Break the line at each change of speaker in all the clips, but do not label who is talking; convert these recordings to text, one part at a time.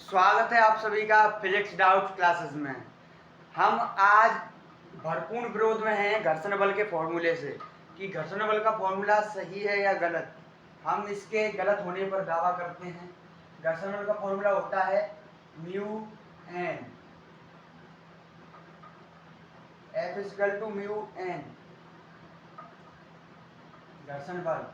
स्वागत है आप सभी का फिजिक्स डाउट क्लासेस में। हम आज भरपूर विरोध में हैं घर्षण बल के फॉर्मूले से कि घर्षण बल का फॉर्मूला सही है या गलत। हम इसके गलत होने पर दावा करते हैं। घर्षण बल का फॉर्मूला होता है mu N, F equal to mu N घर्षण बल।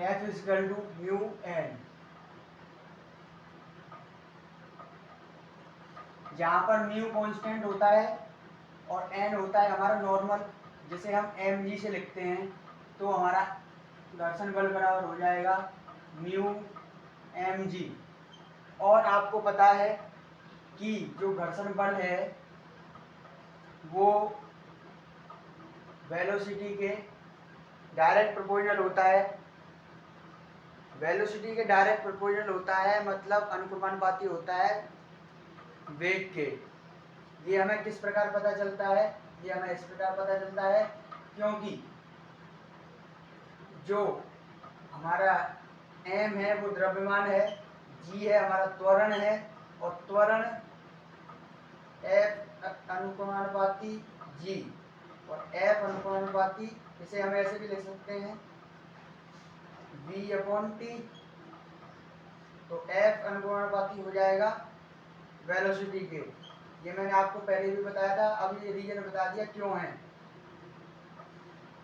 F equal to mu N, जहाँ पर म्यू कांस्टेंट होता है और एन होता है हमारा नॉर्मल, जिसे हम एम जी से लिखते हैं, तो हमारा घर्षण बल बराबर हो जाएगा म्यू एम जी। और आपको पता है कि जो घर्षण बल है वो वेलोसिटी के डायरेक्ट प्रोपोर्शनल होता है। वेलोसिटी के डायरेक्ट प्रोपोर्शनल होता है, मतलब अनुपाती होता है वेग के। ये हमें किस प्रकार पता चलता है? ये हमें इस प्रकार पता चलता है क्योंकि जो हमारा m है वो द्रव्यमान है, g है हमारा त्वरण है, और त्वरण f अनुपाती g और f अनुपाती, इसे हम ऐसे भी लिख सकते हैं v/t। तो f अनुपाती हो जाएगा वेलोसिटी के। ये मैंने आपको पहले भी बताया था, अब ये रीजन बता दिया क्यों है।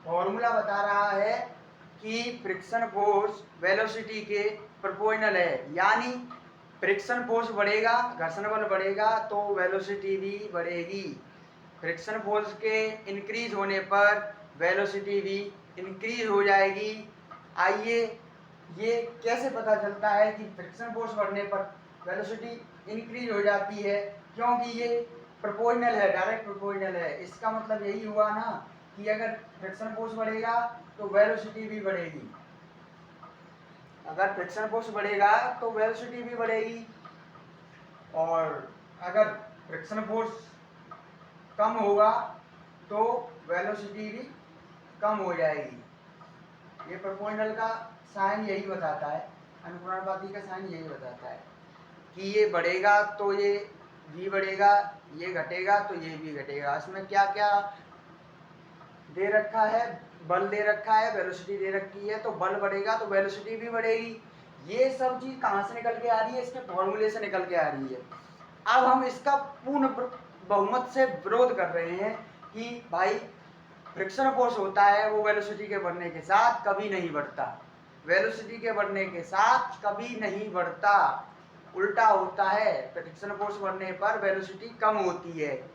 फॉर्मूला बता रहा है कि फ्रिक्शन फोर्स वेलोसिटी के प्रोपोर्शनल है, यानी फ्रिक्शन फोर्स बढ़ेगा, घर्षण बल बढ़ेगा तो वेलोसिटी भी बढ़ेगी। फ्रिक्शन फोर्स के इंक्रीज होने पर वेलोसिटी भी इंक्रीज हो जाएगी। आइए, ये कैसे पता चलता है कि फ्रिक्शन फोर्स बढ़ने पर वेलोसिटी इंक्रीज हो जाती है? क्योंकि ये प्रोपोर्शनल है, डायरेक्ट प्रोपोर्शनल है। इसका मतलब यही हुआ ना कि अगर फ्रिक्शन फोर्स बढ़ेगा तो वेलोसिटी भी बढ़ेगी। अगर फ्रिक्शन फोर्स बढ़ेगा तो वेलोसिटी भी बढ़ेगी, और अगर फ्रिक्शन फोर्स कम होगा तो वेलोसिटी भी कम हो जाएगी। ये प्रोपोर्शनल का साइन यही बताता है, अनुपाती का साइन यही बताता है कि ये बढ़ेगा तो ये भी बढ़ेगा, ये घटेगा तो ये भी घटेगा। इसमें क्या क्या दे रखा है? बल दे रखा है, वेलोसिटी दे रखी है, तो बल बढ़ेगा तो वेलोसिटी भी बढ़ेगी। ये सब चीज कहाँ से निकल के आ रही है? इसके फॉर्मूले से निकल के आ रही है। अब हम इसका पूर्ण बहुमत से विरोध कर रहे हैं कि भाई फ्रिक्शन फोर्स होता है वो वेलोसिटी के बढ़ने के साथ कभी नहीं बढ़ता, वेलोसिटी के बढ़ने के साथ कभी नहीं बढ़ता, उल्टा होता है। फ्रिक्शन फोर्स बढ़ने पर वेलोसिटी कम होती है,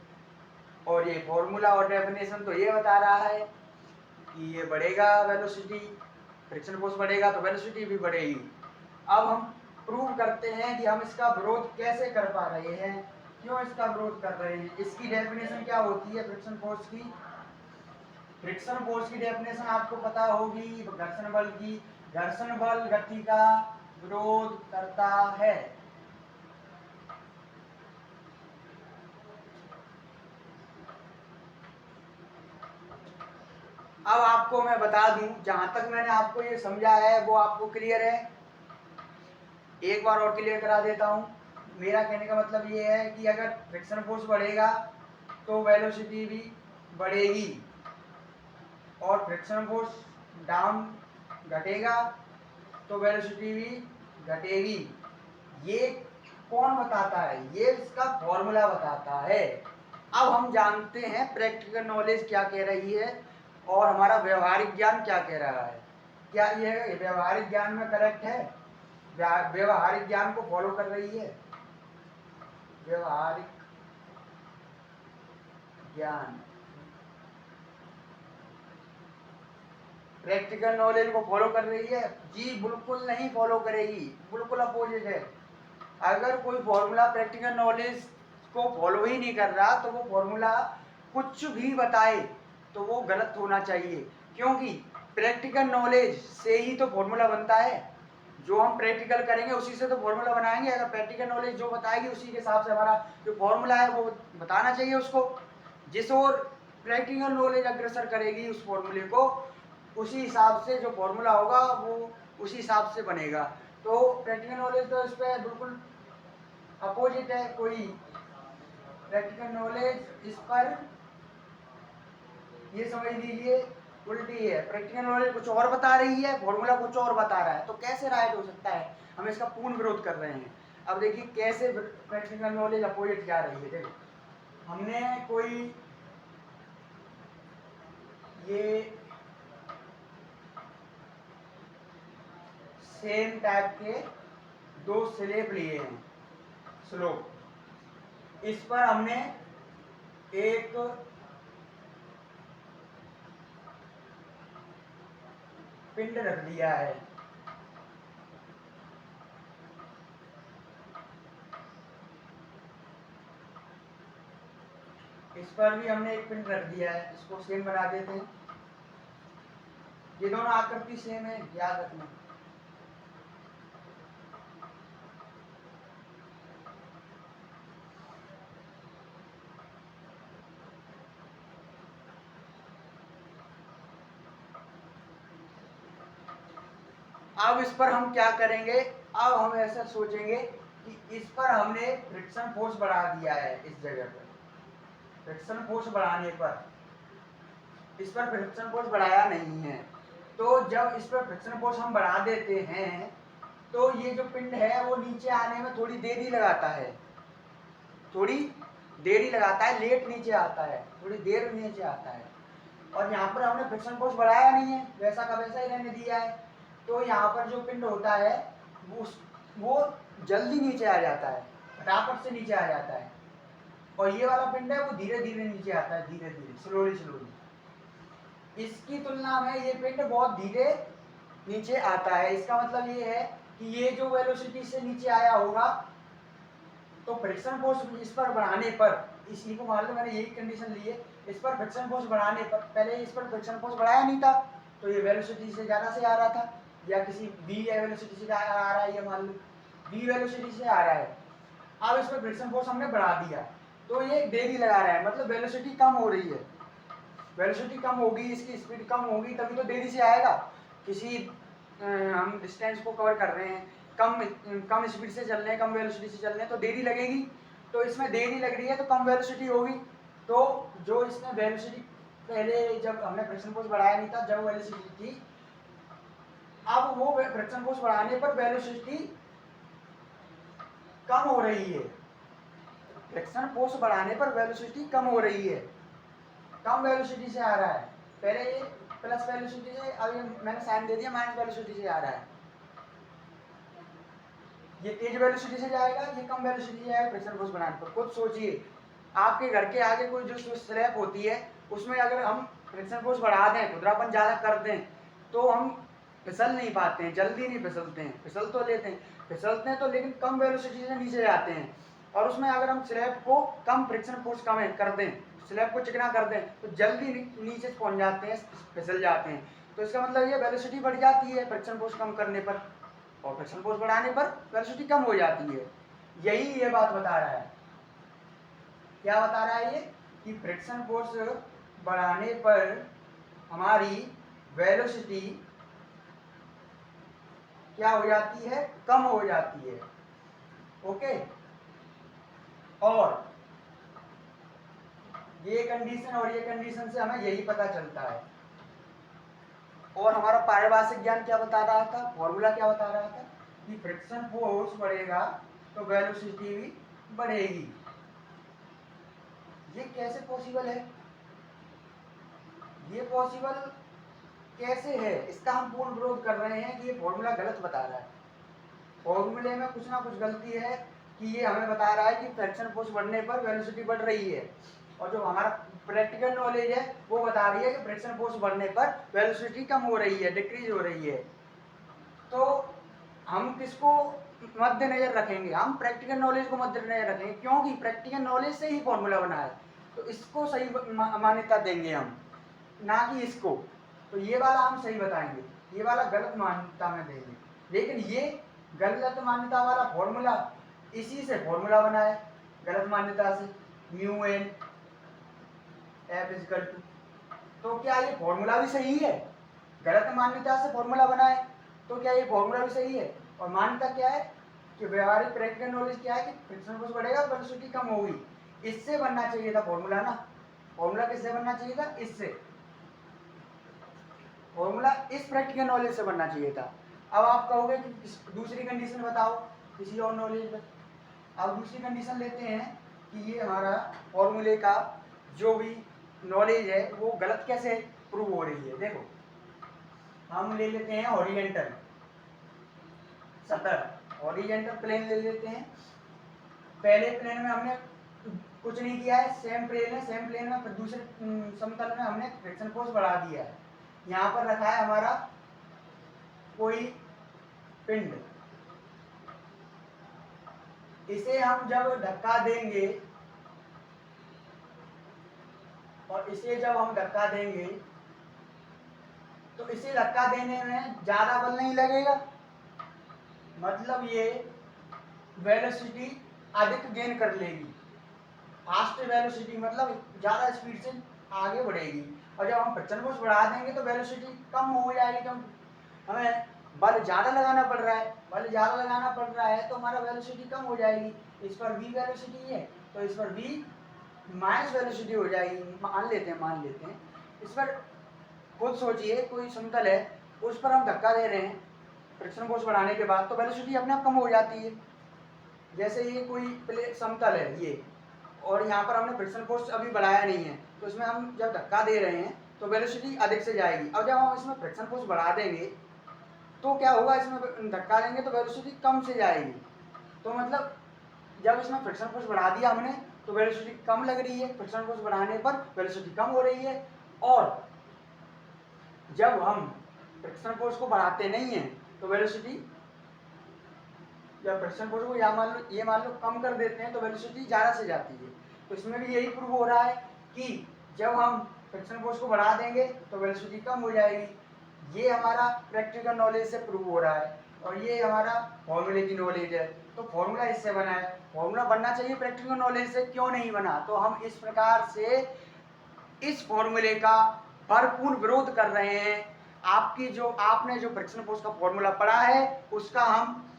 और ये फॉर्मूला और डेफिनेशन तो ये बता रहा है कि ये बढ़ेगा वेलोसिटी, फ्रिक्शन फोर्स बढ़ेगा तो वेलोसिटी भी बढ़ेगी। अब हम प्रूव करते हैं कि हम इसका विरोध कैसे कर पा रहे हैं, क्यों इसका विरोध कर रहे हैं। इसकी डेफिनेशन क्या होती है फ्रिक्शन फोर्स की? फ्रिक्शन फोर्स की डेफिनेशन आपको पता होगी घर्षण बल की। घर्षण बल गति का विरोध करता है। अब आपको मैं बता दूं, जहां तक मैंने आपको ये समझा है वो आपको क्लियर है? एक बार और क्लियर करा देता हूं। मेरा कहने का मतलब ये है कि अगर फ्रिक्शन फोर्स बढ़ेगा तो वेलोसिटी भी बढ़ेगी, और फ्रिक्शन फोर्स डाउन घटेगा तो वेलोसिटी भी घटेगी। ये कौन बताता है? ये इसका फॉर्मूला बताता है। अब हम जानते हैं प्रैक्टिकल नॉलेज क्या कह रही है और हमारा व्यवहारिक ज्ञान क्या कह रहा है। क्या ये व्यवहारिक ज्ञान में करेक्ट है? व्यवहारिक ज्ञान को फॉलो कर रही है? व्यवहारिक ज्ञान प्रैक्टिकल नॉलेज को फॉलो कर रही है? जी बिल्कुल नहीं फॉलो करेगी, बिल्कुल अपोजिट है। अगर कोई फॉर्मूला प्रैक्टिकल नॉलेज को फॉलो ही नहीं कर रहा तो वो फॉर्मूला कुछ भी बताए तो वो गलत होना चाहिए, क्योंकि प्रैक्टिकल नॉलेज से ही तो फॉर्मूला बनता है। जो हम प्रैक्टिकल करेंगे उसी से तो फॉर्मूला बनाएंगे। अगर प्रैक्टिकल नॉलेज जो बताएगी उसी के हिसाब से हमारा जो फॉर्मूला है वो बताना चाहिए उसको। जिस ओर प्रैक्टिकल नॉलेज अग्रसर करेगी उस फॉर्मूले को, उसी हिसाब से जो फॉर्मूला होगा वो उसी हिसाब से बनेगा। तो प्रैक्टिकल नॉलेज तो इस पर बिल्कुल अपोजिट है, कोई प्रैक्टिकल नॉलेज इस पर ये समझ लीजिए उल्टी है। प्रैक्टिकल नॉलेज कुछ और बता रही है, फॉर्मूला कुछ और बता रहा है, तो कैसे राइट हो सकता है? हम इसका पूर्ण विरोध कर रहे हैं। अब देखिए कैसे प्रैक्टिकल नॉलेज अपोजिट जा रही है। देखो हमने कोई ये सेम टाइप के दो स्लेब लिए हैं, स्लोप, इस पर हमने एक पिंड रख दिया है, इस पर भी हमने एक पिंड रख दिया है, इसको सेम बना देते हैं। ये दोनों आकृति सेम है, याद रखना। अब इस पर हम क्या करेंगे? अब हम ऐसा सोचेंगे कि इस पर हमने फ्रिक्शन फोर्स बढ़ा दिया है, इस जगह पर फ्रिक्शन फोर्स बढ़ाने पर, इस पर फ्रिक्शन फोर्स बढ़ाया नहीं है। तो जब इस पर फ्रिक्शन फोर्स हम बढ़ा देते हैं तो ये जो पिंड है वो नीचे आने में थोड़ी देरी लगाता है, थोड़ी देरी लगाता है, लेट नीचे आता है, थोड़ी देर नीचे आता है। और यहाँ पर हमने फ्रिक्शन फोर्स बढ़ाया नहीं है, वैसा का वैसा ही रहने दिया है। तो यहाँ पर जो पिंड होता है वो जल्दी नीचे आ जाता है, फटाफट से नीचे आ जाता है। और ये वाला पिंड है वो धीरे धीरे नीचे आता है, धीरे धीरे, स्लोली स्लोली। इसकी तुलना में ये पिंड बहुत धीरे नीचे आता है। इसका मतलब ये है कि ये जो वेलोसिटी से नीचे आया होगा तो फ्रिक्शन फोर्स इस पर बढ़ाने पर, इसी को मान लो मैंने यही कंडीशन ली है, इस पर फ्रिक्शन फोर्स बढ़ाने पर, पहले इस पर फ्रिक्शन फोर्स बढ़ाया नहीं था तो ये वेलोसिटी से ज़्यादा से आ रहा था, या किसी v वेलोसिटी से आ रहा है, ये मान लो v वेलोसिटी से आ रहा है। अब इस पर फ्रिक्शन फोर्स हमने बढ़ा दिया तो ये देरी लगा रहा है, मतलब वेलोसिटी कम हो रही है। वेलोसिटी कम होगी, इसकी स्पीड कम होगी, तभी तो देरी से आएगा। किसी हम डिस्टेंस को कवर कर रहे हैं, कम स्पीड से चल रहे हैं, कम वेलोसिटी से चल रहे हैं, तो देरी लगेगी। तो इसमें देरी लग रही है तो कम वेलोसिटी होगी। तो जो इसमें वेलोसिटी पहले जब हमने फ्रिक्शन फोर्स बढ़ाया नहीं था, जब वेलोसिटी थी, अब वो फ्रिक्शन फोर्स बढ़ाने पर वेलोसिटी कम हो रही है। फ्रिक्शन फोर्स बढ़ाने पर वेलोसिटी कम हो रही है, कम वेलोसिटी से आ रहा है। पहले ये प्लस वेलोसिटी से, अब ये मैंने साइन दे दिया, माइनस वेलोसिटी से आ रहा है। ये तेज वेलोसिटी से जाएगा, ये कम वेलोसिटी से जाएगा फ्रिक्शन फोर्स बढ़ाने पर। खुद सोचिए, आपके घर के आगे कोई जो स्लैब होती है उसमें अगर हम फ्रिक्शन फोर्स बढ़ा दें, खुरदरापन ज़्यादा कर दें, तो हम फिसल नहीं पाते हैं, जल्दी नहीं फिसलते हैं। फिसल तो लेते हैं, फिसलते हैं तो लेकिन कम वेलोसिटी से नीचे जाते हैं। और उसमें अगर हम स्लैब को कम फ्रिक्शन फोर्स कम कर दें, स्लैब को चिकना कर दें, तो जल्दी नीचे पहुंच जाते हैं, फिसल जाते हैं। तो इसका मतलब ये वेलोसिटी बढ़ जाती है फ्रिक्शन फोर्स कम करने पर, और फ्रिक्शन फोर्स बढ़ाने पर वेलोसिटी कम हो जाती है। यही ये बात बता रहा है। क्या बता रहा है ये? कि फ्रिक्शन फोर्स बढ़ाने पर हमारी वेलोसिटी क्या हो जाती है? कम हो जाती है। ओके, और ये कंडीशन और ये कंडीशन से हमें यही पता चलता है। और हमारा पारिभाषिक ज्ञान क्या बता रहा था, फॉर्मूला क्या बता रहा था कि फ्रिक्शन फोर्स बढ़ेगा तो वेलोसिटी भी बढ़ेगी। ये कैसे पॉसिबल है? ये पॉसिबल कैसे है? इसका हम पूर्ण विरोध कर रहे हैं कि ये फॉर्मूला गलत बता रहा है। फॉर्मूले में कुछ ना कुछ गलती है कि ये हमें बता रहा है कि फ्रिक्शन फोर्स बढ़ने पर वेलोसिटी बढ़ रही है, और जो हमारा प्रैक्टिकल नॉलेज है वो बता रही है कि फ्रिक्शन फोर्स बढ़ने पर वेलोसिटी कम हो रही है, डिक्रीज हो रही है। तो हम किसको मद्देनजर रखेंगे? हम प्रैक्टिकल नॉलेज को मद्देनजर रखेंगे, क्योंकि प्रैक्टिकल नॉलेज से ही फॉर्मूला बना है, तो इसको सही मान्यता देंगे हम, ना कि इसको। तो ये वाला हम सही बताएंगे, ये वाला गलत मान्यता में देंगे। लेकिन ये गलत मान्यता वाला फॉर्मूला, इसी से फॉर्मूला बना है गलत मान्यता से, mu N F equal to, तो क्या ये फॉर्मूला भी सही है? गलत मान्यता से फॉर्मूला बना है, तो क्या ये फॉर्मूला भी सही है? और मान्यता क्या है कि व्यवहारिक प्रैक्टिकल नॉलेज क्या है कि फ्रिक्शन फोर्स बढ़ेगा, वेलोसिटी कम होगी। इससे बनना चाहिए था फॉर्मूला ना। फॉर्मूला किससे बनना चाहिए था? इससे। फॉर्मूला इस प्रैक्टिकल नॉलेज से बनना चाहिए था। अब आप कहोगे कि दूसरी कंडीशन बताओ किसी और नॉलेज में। अब दूसरी कंडीशन लेते हैं कि ये हमारा फॉर्मूले का जो भी नॉलेज है वो गलत कैसे प्रूव हो रही है। देखो हम ले लेते हैं हॉरिजेंटल सतह, हॉरिजेंटल प्लेन ले लेते हैं। पहले प्लेन में हमने कुछ नहीं किया है, सेम प्लेन है, सेम प्लेन में फिर दूसरे समतल में हमने फ्रिक्शन फोर्स बढ़ा दिया है। यहाँ पर रखा है हमारा कोई पिंड, इसे हम जब धक्का देंगे और इसे जब हम धक्का देंगे तो इसे धक्का देने में ज्यादा बल नहीं लगेगा, मतलब ये वेलोसिटी अधिक गेन कर लेगी। फास्ट वेलोसिटी मतलब ज्यादा स्पीड से आगे बढ़ेगी। और जब हम फ्रिक्शन फोर्स बढ़ा देंगे तो वेलोसिटी कम हो जाएगी, क्योंकि हमें बल ज्यादा लगाना पड़ रहा है। बल ज्यादा लगाना पड़ रहा है तो हमारा वेलोसिटी कम हो जाएगी। इस पर v वेलोसिटी है तो इस पर v माइनस वेलोसिटी हो जाएगी। मान लेते हैं इस पर खुद सोचिए कोई समतल है, उस पर हम धक्का दे रहे हैं फ्रिक्शन फोर्स बढ़ाने के बाद, तो वेलोसिटी अपने आप कम हो जाती है। जैसे ये कोई प्लेट समतल है ये, और यहाँ पर हमने फ्रिक्शन फोर्स अभी बढ़ाया नहीं है, तो इसमें हम जब धक्का दे रहे हैं तो वेलोसिटी अधिक से जाएगी। अब जब हम इसमें फ्रिक्शन फोर्स बढ़ा देंगे तो क्या होगा, इसमें धक्का देंगे तो वेलोसिटी कम से जाएगी। तो मतलब जब इसमें फ्रिक्शन फोर्स बढ़ा दिया हमने तो वेलोसिटी कम लग रही है, फ्रिक्शन फोर्स बढ़ाने पर वेलोसिटी कम हो रही है। और जब हम फ्रिक्शन फोर्स को बढ़ाते नहीं हैं तो वेलोसिटी या फ्रिक्शन फोर्स को ये मान लो कम कर देते हैं तो वेलोसिटी ज़्यादा से जाती है। तो इसमें भी यही प्रूव हो रहा है कि जब हम फ्रिक्शन फोर्स को बढ़ा देंगे तो वेलोसिटी कम हो जाएगी। ये हमारा प्रैक्टिकल नॉलेज से प्रूव हो रहा है और ये हमारा फॉर्मूले की नॉलेज है। तो फॉर्मूला इससे बना है, फॉर्मूला बनना चाहिए प्रैक्टिकल नॉलेज से, क्यों नहीं बना? तो हम इस प्रकार से इस फॉर्मूले का भरपूर विरोध कर रहे हैं। आपने जो फ्रिक्शन फोर्स का फॉर्मूला पढ़ा है उसका हम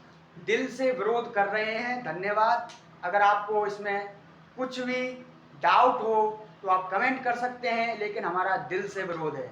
दिल से विरोध कर रहे हैं। धन्यवाद। अगर आपको इसमें कुछ भी डाउट हो तो आप कमेंट कर सकते हैं, लेकिन हमारा दिल से विरोध है।